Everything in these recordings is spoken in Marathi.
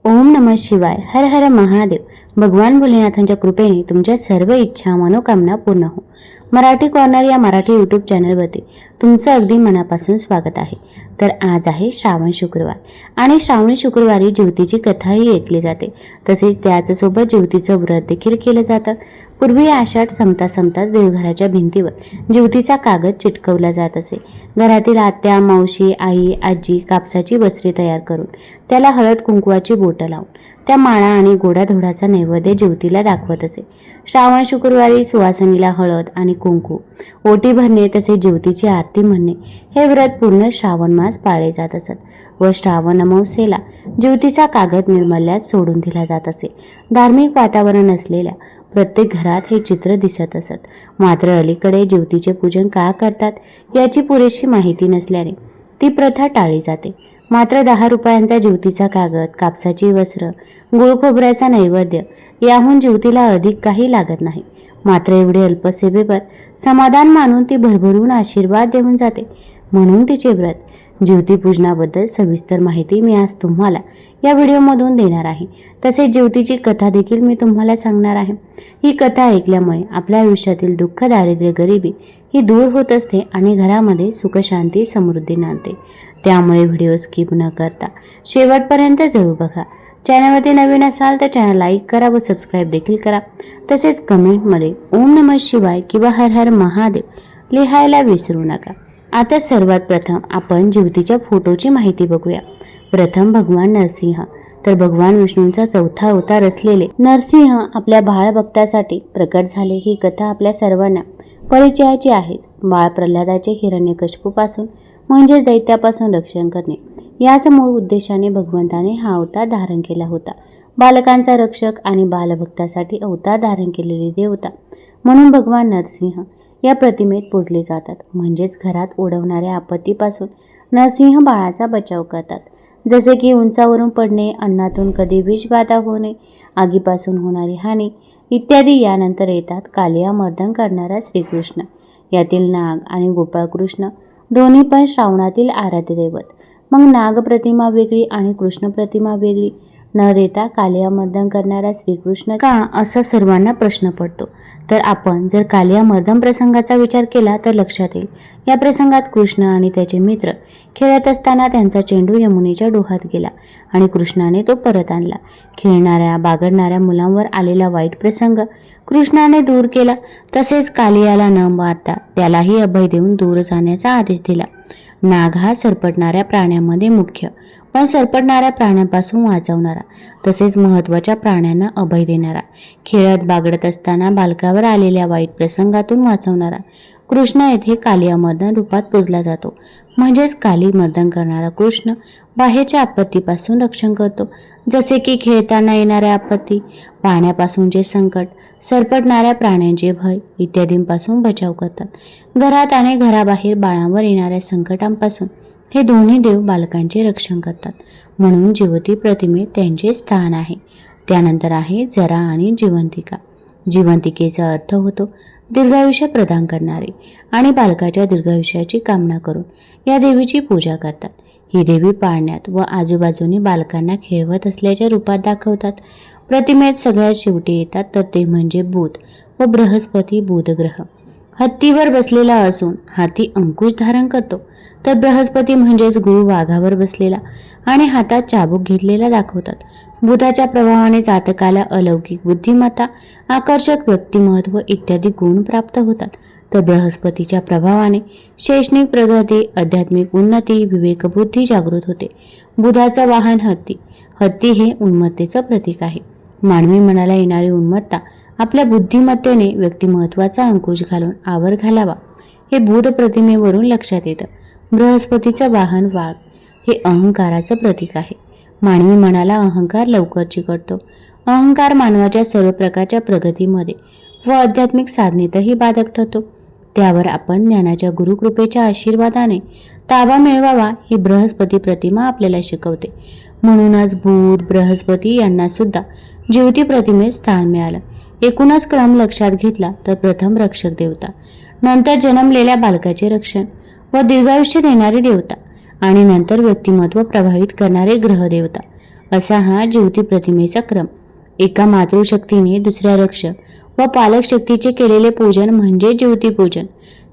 ओम नमः शिवाय. हर हर महादेव. भगवान भोलेनाथांच्या कृपेने तुमच्या सर्व इच्छा मनोकामना पूर्ण हो. मराठी कॉर्नर या मराठी यूट्यूब चॅनलवरती तुमचं अगदी मनापासून स्वागत आहे. तर आज आहे श्रावण शुक्रवार आणि श्रावणी शुक्रवारी ज्योतीची कथाही ऐकली जाते. तसेच त्याचसोबत ज्योतीचं व्रत देखील केलं जातं. पूर्वी आषाढ संपताच देवघराच्या भिंतीवर ज्योतीचा कागद चिटकवला जात असे. घरातील आत्या, मावशी, आई, आजी कापसाची वस्त्रे तयार करून त्याला हळद कुंकवाची बोटं लावून त्या माळा आणि गोडाधोडाचा नैवेद्य ज्योतीला दाखवत असे. श्रावण शुक्रवारी सुवासिनीला हळद आणि कुंकू, ओटी भरणे तसे ज्योतीची आरती म्हणणे हे व्रत पूर्ण श्रावण मास पाळले जात असत व श्रावण अमावस्येला ज्योतीचा कागद निर्मल्यात सोडून दिला जात असे. धार्मिक वातावरण असलेल्या प्रत्येक घरात हे चित्र दिसत असत. मात्र अलीकडे ज्योतीचे पूजन का करतात याची पुरेशी माहिती नसल्याने ती प्रथा टाळली जाते. मात्र 10 रुपयांचा ज्योतीचा कागद, कापसाची वस्त्र, गुळ खोबऱ्याचा नैवेद्य याहून ज्योतीला अधिक काही लागत नाही. मात्र एवढे अल्प सेवेवर समाधान मानून ती भरभरून आशीर्वाद देऊन जाते. म्हणून तिचे व्रत. ज्योती पूजनाबद्दल सविस्तर माहिती मी आज तुम्हाला या व्हिडिओमधून देणार आहे. तसेच ज्योतीची कथा देखील मी तुम्हाला सांगणार आहे. ही कथा ऐकल्यामुळे आपल्या आयुष्यातील दुःख, दारिद्र्य, गरिबी ही दूर होत असते आणि घरामध्ये सुख, शांती, समृद्धी नांदते. त्यामुळे व्हिडिओ स्किप न करता शेवटपर्यंत जरूर बघा. चॅनलमध्ये नवीन असाल तर चॅनल लाईक करा व सबस्क्राईब देखील करा. तसेच कमेंटमध्ये ओम नमः शिवाय किंवा हर हर महादेव लिहायला विसरू नका. आता सर्वात प्रथम आपण ज्योतीच्या फोटोची माहिती बघूया. प्रथम भगवान नरसिंह. तर भगवान विष्णूंचा चौथा अवतार असलेले नरसिंह आपल्या बाळ भक्तासाठी प्रकट झाले. ही कथा आपल्या सर्वांना परिचयाची आहेच. बाळ प्रल्हादाचे हिरण्यकशिपूपासून म्हणजेच दैत्यापासून रक्षण करणे याच मूळ उद्देशाने भगवंताने हा अवतार धारण केला होता. बालकांचा रक्षक आणि बालभक्तासाठी अवतार धारण केलेली देवता म्हणून भगवान नरसिंह या प्रतिमेत पूजले जातात. म्हणजेच घरात ओढवणाऱ्या आपत्तीपासून नरसिंह बाळाचा बचाव करतात. जसे की उंचावरून पडणे, अन्नातून कधी विषबाधा होणे, आगीपासून होणारी हानी इत्यादी. यानंतर येतात कालिया मर्दन करणारा श्रीकृष्ण. यातील नाग आणि गोपाळकृष्ण दोन्ही पण श्रावणातील आराध्य दैवत. मग नाग प्रतिमा वेगळी आणि कृष्ण प्रतिमा वेगळी न देता कालिया मर्दन करणारा श्रीकृष्ण का, असा सर्वांना प्रश्न पडतो. तर आपण जर कालिया मर्दन प्रसंगाचा विचार केला तर लक्षात येईल. या प्रसंगात कृष्ण आणि त्याचे मित्र खेळत असताना त्यांचा चेंडू यमुनेच्या डोहात गेला आणि कृष्णाने तो परत आणला. खेळणाऱ्या बागडणाऱ्या मुलांवर आलेला वाईट प्रसंग कृष्णाने दूर केला. तसेच कालियाला न मारता त्यालाही अभय देऊन दूर जाण्याचा आदेश दिला. नाग हा सरपटणाऱ्या प्राण्यांमध्ये मुख्य, पण सरपटणाऱ्या प्राण्यांपासून वाचवणारा तसेच महत्त्वाच्या प्राण्यांना अभय देणारा, खेळत बागडत असताना बालकावर आलेल्या वाईट प्रसंगातून वाचवणारा कृष्ण येथे कालिया मर्दन रूपात पूजला जातो. म्हणजेच काली मर्दन करणारा कृष्ण बाहेरच्या आपत्तीपासून रक्षण करतो. जसे की खेळताना येणाऱ्या आपत्ती, पाण्यापासूनचे संकट, सरपटणाऱ्या प्राण्यांचे भय इत्यादींपासून बचाव करतात. घरात आणि घराबाहेर बाळांवर येणाऱ्या संकटांपासून हे दोन्ही देव बालकांचे रक्षण करतात. म्हणून ज्योती प्रतिमेत त्यांचे स्थान आहे. त्यानंतर आहे जरा आणि जिवंतिका. जिवंतिकेचा अर्थ होतो दीर्घायुष्य प्रदान करणारे आणि बालकाच्या दीर्घायुष्याची कामना करून या देवीची पूजा करतात. ही देवी पाळण्यात व आजूबाजूने बालकांना खेळवत असल्याच्या रूपात दाखवतात. प्रतिमेत सगळ्यात शेवटी येतात तर ते म्हणजे बुध व बृहस्पती. बुध ग्रह हत्तीवर बसलेला असून हाती अंकुश धारण करतो, तर बृहस्पती म्हणजेच गुरु वाघावर बसलेला आणि हातात चाबूक घेतलेला दाखवतात. बुधाच्या प्रभावाने जातकाला अलौकिक बुद्धिमत्ता, आकर्षक व्यक्तिमत्व इत्यादी गुण प्राप्त होतात. तर बृहस्पतीच्या प्रभावाने शैक्षणिक प्रगती, आध्यात्मिक उन्नती, विवेकबुद्धी जागृत होते. बुधाचं वाहन हत्ती. हत्ती हे उन्मत्तेचं प्रतीक आहे. मानवी मनाला येणारी उन्मत्ता आपल्या बुद्धिमत्तेने व्यक्तिमत्वाचा अंकुश घालून आवर घालावा हे बुध प्रतिमेवरून लक्षात येतं. बृहस्पतीचं वाहन वाघ हे अहंकाराचं प्रतीक आहे. मानवी मनाला अहंकार लवकर चिकटतो. अहंकार मानवाच्या सर्व प्रकारच्या प्रगतीमध्ये व आध्यात्मिक साधनेतही बाधक ठरतो. त्यावर आपण ज्ञानाच्या गुरुकृपेच्या आशीर्वादाने ताबा मिळवावा ही बृहस्पती प्रतिमा आपल्याला शिकवते. म्हणूनच बुध, बृहस्पती यांना सुद्धा ज्योती प्रतिमेत स्थान मिळालं. एकूणच क्रम लक्षात घेतला तर प्रथम रक्षक देवता, नंतर जन्मलेल्या बालकाचे रक्षण व दीर्घायुष्य देणारी देवता आणि नंतर व्यक्तिमत्व प्रभावित करणारे ग्रह देवता असा हा ज्योती प्रतिमेचा क्रम. एका मातृशक्तीने दुसऱ्या रक्षक व पालक शक्तीचे केलेले पूजन म्हणजे ज्योतिपूजन.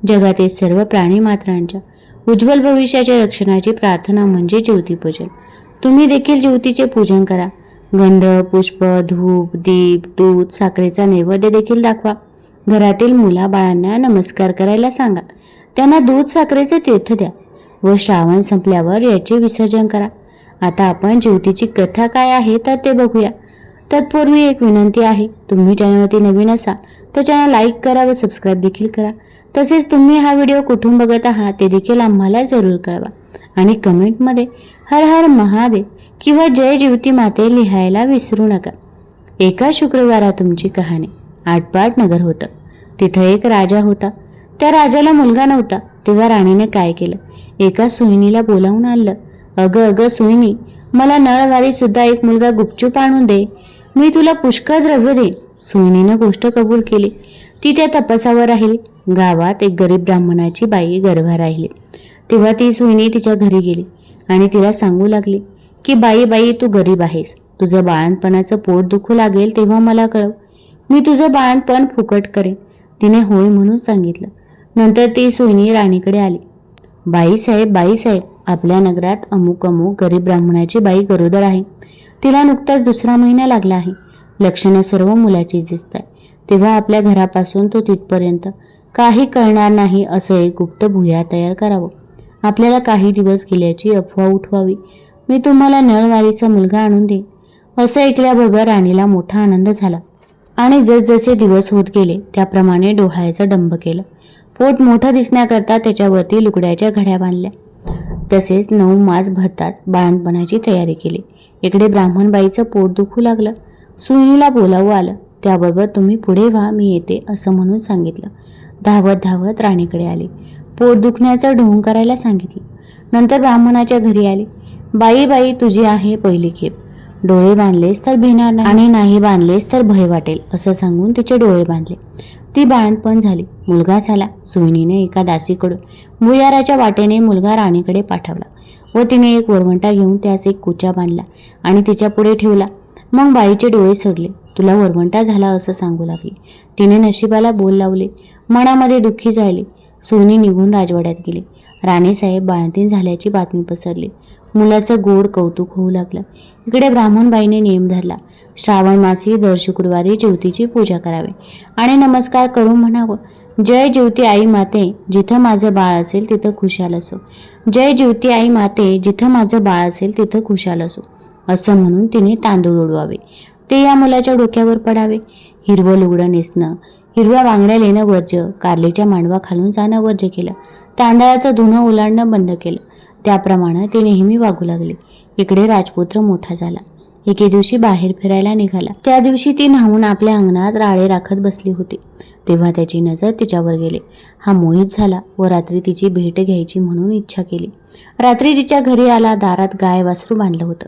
जगातील सर्व प्राणी मात्रांच्या उज्ज्वल भविष्याच्या रक्षणाची प्रार्थना म्हणजे ज्योतिपूजन. तुम्ही देखील ज्योतीचे पूजन करा. गंध, पुष्प, धूप, दीप, दूध, साखरेचा नैवेद्य देखील दाखवा. घरातील मुलाबाळांना नमस्कार करायला सांगा. त्यांना दूध साखरेचे तीर्थ द्या व श्रावण संपल्यावर याचे विसर्जन करा. आता आपण ज्योतीची कथा काय आहे तर ते बघूया. तत्पूर्वी एक विनंती आहे, तुम्ही चॅनलवरती नवीन असाल तर चॅनल लाईक करा व सबस्क्राईब देखील करा. तसेच तुम्ही हा व्हिडिओ कुठून बघत आहात ते देखील आम्हाला जरूर कळवा आणि कमेंटमध्ये हर हर महादेव किंवा जय ज्योती माते लिहायला विसरू नका. एका शुक्रवारातूनची कहाणी. आटपाट नगर होतं. तिथं एक राजा होता. त्या राजाला मुलगा नव्हता. तेव्हा राणीने काय केलं, एका सोयीनीला बोलावून आणलं. अगं अगं सोयीनी, मला नळवारी सुद्धा एक मुलगा गुपचूप आणून दे, मी तुला पुष्कळ द्रव्य देईन. सोयीनीनं गोष्ट कबूल केली. ती त्या तपासावर राहिली. गावात एक गरीब ब्राह्मणाची बाई गर्भा राहिली. तेव्हा ती सोयीनी तिच्या घरी गेली आणि तिला सांगू लागली की बाई बाई, तू गरीब आहेस, तुझं बाळणपणाचं पोट दुखू लागेल तेव्हा मला कळव, मी तुझं बाळणपण फुकट करेन. तिने होय म्हणून सांगितलं. नंतर ती सोयनी राणीकडे आली. बाईसाहेब, आपल्या नगरात अमुक अमुक गरीब ब्राह्मणाची बाई गरोदर आहे. तिला नुकताच 2रा महिना लागला आहे. लक्षणं सर्व मुलाचीच दिसत आहे. तेव्हा आपल्या घरापासून तो तिथपर्यंत काही कळणार नाही असं एक गुप्त भुयार तयार करावं. आपल्याला काही दिवस गेल्याची अफवा उठवावी. मी तुम्हाला नळवारीचा मुलगा आणून देईन. असं ऐकल्याबरोबर राणीला मोठा आनंद झाला आणि जसजसे दिवस होत गेले त्याप्रमाणे डोहाळ्याचं डंब केलं. पोट मोठं दिसण्याकरता त्याच्यावरती लुगड्याच्या घड्या बांधल्या. तसेच 9 मास भरताच बाळणपणाची तयारी केली. इकडे ब्राह्मणबाईचं पोट दुखू लागलं. सुईनीला बोलावं आलं. त्याबरोबर तुम्ही पुढे व्हा, मी येते असं म्हणून सांगितलं. धावत धावत राणीकडे आली. पोट दुखण्याचं ढोंग करायला सांगितलं. नंतर ब्राह्मणाच्या घरी आली. बाई, तुझी आहे पहिली खेप. डोळे बांधलेस तर भिणार नाही आणि नाही बांधलेस तर भय वाटेल असं सांगून तिचे डोळे बांधले. ती बाळणपण झाली. मुलगा झाला. सोयनीने एका दासीकडून भुयाराच्या वाटेने मुलगा राणीकडे पाठवला व तिने एक वरवंटा घेऊन त्यास एक कुचा बांधला आणि तिच्या पुढे ठेवला. मग बाईचे डोळे सडले. तुला वरवंटा झाला असं सांगू लागली. तिने नशिबाला बोल लावले. मनामध्ये दुःखी झाली. सोयनी निघून राजवाड्यात गेली. राणीसाहेब बाळंतीण झाल्याची बातमी पसरली. मुलाचं गोड कौतुक होऊ लागलं. इकडे ब्राह्मणबाईने नियम धरला. श्रावण मासी दर शुक्रवारी ज्योतीची पूजा करावी आणि नमस्कार करून म्हणावं, जय ज्योती आई माते, जिथं माझं बाळ असेल तिथं खुशाल असो. जय ज्योती आई माते, जिथं माझं बाळ असेल तिथं खुशाल असो असं म्हणून तिने तांदूळ उडवावे. ते या मुलाच्या डोक्यावर पडावे. हिरवं लुगडं नेसणं, हिरव्या बांगड्या लेणं वर्ज्य, कारलीच्या मांडवा खालून जाणं वर्ज्य केलं. तांदळाचं धुणं ओलांडणं बंद केलं. त्याप्रमाणे ती नेहमी वागू लागली. इकडे राजपुत्र मोठा झाला. एके दिवशी बाहेर फिरायला निघाला. त्या दिवशी ती न्हावून आपल्या अंगणात राळे राखत बसली होती. तेव्हा त्याची नजर तिच्यावर गेली. हा मोहित झाला व रात्री तिची भेट घ्यायची म्हणून इच्छा केली. रात्री तिच्या घरी आला. दारात गाय वासरू बांधलं होतं.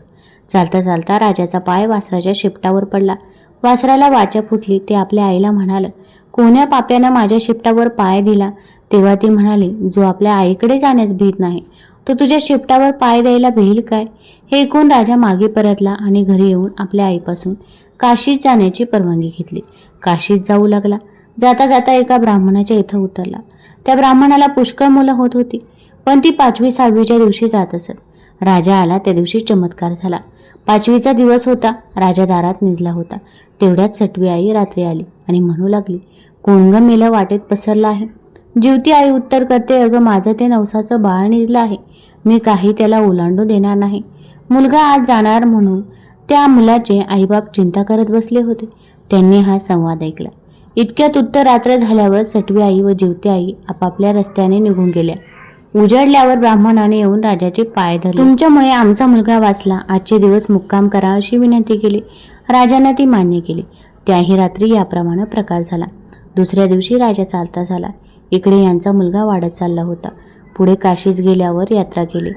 चालता चालता राजाचा पाय वासराच्या शेपटावर पडला. वासराला वाचा फुटली. ते आपल्या आईला म्हणालं, कोण्या पाप्यानं माझ्या शेपटावर पाय दिला? तेव्हा ती म्हणाली, जो आपल्या आईकडे जाण्यास भीत नाही तो तुझ्या शेपटावर पाय द्यायला भेल काय? हे ऐकून राजा मागे परतला आणि घरी येऊन आपल्या आईपासून काशीत जाण्याची परवानगी घेतली. काशीत जाऊ लागला. जाता जाता एका ब्राह्मणाच्या इथं उतरला. त्या ब्राह्मणाला पुष्कळ मुलं होत होती, पण ती 5वी-6वीच्या दिवशी जात असत. राजा आला त्या दिवशी चमत्कार झाला. 5वीचा दिवस होता. राजा दारात निजला होता. तेवढ्यात सटवी आई रात्री आली आणि म्हणू लागली, कोण ग मेलं वाटेत पसरला आहे? ज्योती आई उत्तर करते, अगं माझं ते नवसाचं बाळ निजलं आहे. मी काही त्याला ओलांडू देणार नाही. मुलगा आज जाणार म्हणून त्या मुलाचे आईबाप चिंता करत बसले होते. त्यांनी हा संवाद ऐकला. इतक्यात उत्तर रात्र झाल्यावर सटवी आई व ज्योती आई आपापल्या रस्त्याने निघून गेल्या. उजाडल्यावर ब्राह्मणाने येऊन राजाचे पाय धरले. तुमच्यामुळे आमचा मुलगा वाचला. आजचे दिवस मुक्काम करा अशी विनंती केली. राजाने ती मान्य केली. त्याही रात्री याप्रमाणे प्रकार झाला. दुसऱ्या दिवशी राजा चालता झाला. इकडे यांचा मुलगा वाढत चालला होता. पुढे काशीस गेल्यावर यात्रा केली.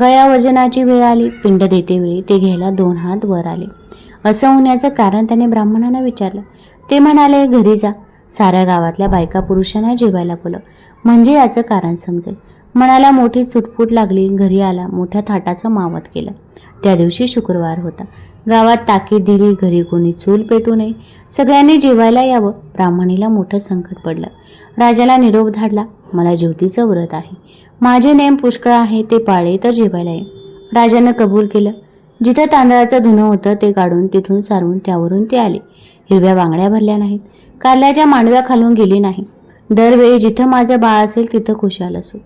गयावजनाची वेळ आली. पिंड देतेवेळी ते घ्यायला 2 हात वर आले. असं होण्याचं कारण त्याने ब्राह्मणांना विचारलं. ते म्हणाले, घरी जा. साऱ्या गावातल्या बायका पुरुषांना जेवायला बोलव, म्हणजे याचं कारण समजेल. मनाला मोठी चुटपुट लागली. घरी आला, मोठ्या थाटाचं मावत केलं. त्या दिवशी शुक्रवार होता. गावात ताकीद दिली, घरी कोणी चूल पेटू नये, सगळ्यांनी जेवायला यावं. ब्राह्मणीला मोठं संकट पडलं. राजाला निरोप धाडला, मला ज्योतीचं व्रत आहे, माझे नेम पुष्कळ आहे, ते पाळे तर जेवायला ये. राजानं कबूल केलं. जिथं तांदळाचं धुणं होतं ते काढून तिथून सारून त्यावरून ते आले. हिरव्या बांगड्या भरल्या नाहीत, कारल्याच्या मांडव्या खालून गेली नाही. दरवेळी जिथं माझं बाळ असेल तिथं खुशाल असो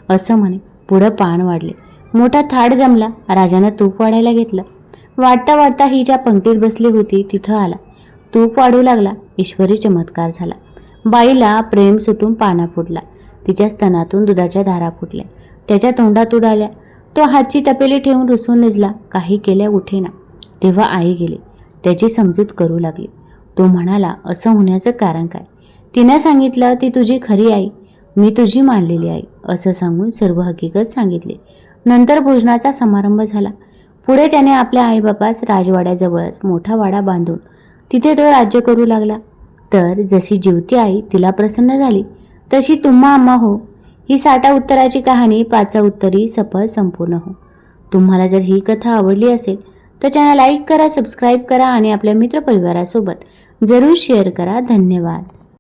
असं म्हणे. पुढं पान वाढले, मोठा थाट जमला. राजानं तूप वाढायला घेतलं. वाटता वाटता ही ज्या पंक्तीत बसली होती तिथं आला. तूप वाढू लागला. ईश्वरी चमत्कार झाला. बाईला प्रेम सुटून पाना फुटला. तिच्या स्तनातून दुधाच्या धारा फुटल्या. त्याच्या तोंडात उडाल्या. तो हातची तपेली ठेवून रुसून निजला. काही केल्या उठेना. तेव्हा आई गेली. त्याची समजूत करू लागली. तो म्हणाला, असं होण्याचं कारण काय? तिनं सांगितलं, ती तुझी खरी आई, मी तुझी मानलेली आई, असं सांगून सर्व हकीकत सांगितली. नंतर भोजनाचा समारंभ झाला. पुढे त्याने आपल्या आईबापास राजवाड्याजवळच मोठा वाडा बांधून तिथे तो राज्य करू लागला. तर जशी ज्योती आई तिला प्रसन्न झाली, तशी तुम्हा आम्हा हो. ही 60 उत्तराची कहाणी 5 उत्तरी सफळ संपूर्ण हो. तुम्हाला जर ही कथा आवडली असेल तर चॅनल लाईक करा, सबस्क्राईब करा आणि आपल्या मित्रपरिवारासोबत जरूर शेअर करा. धन्यवाद.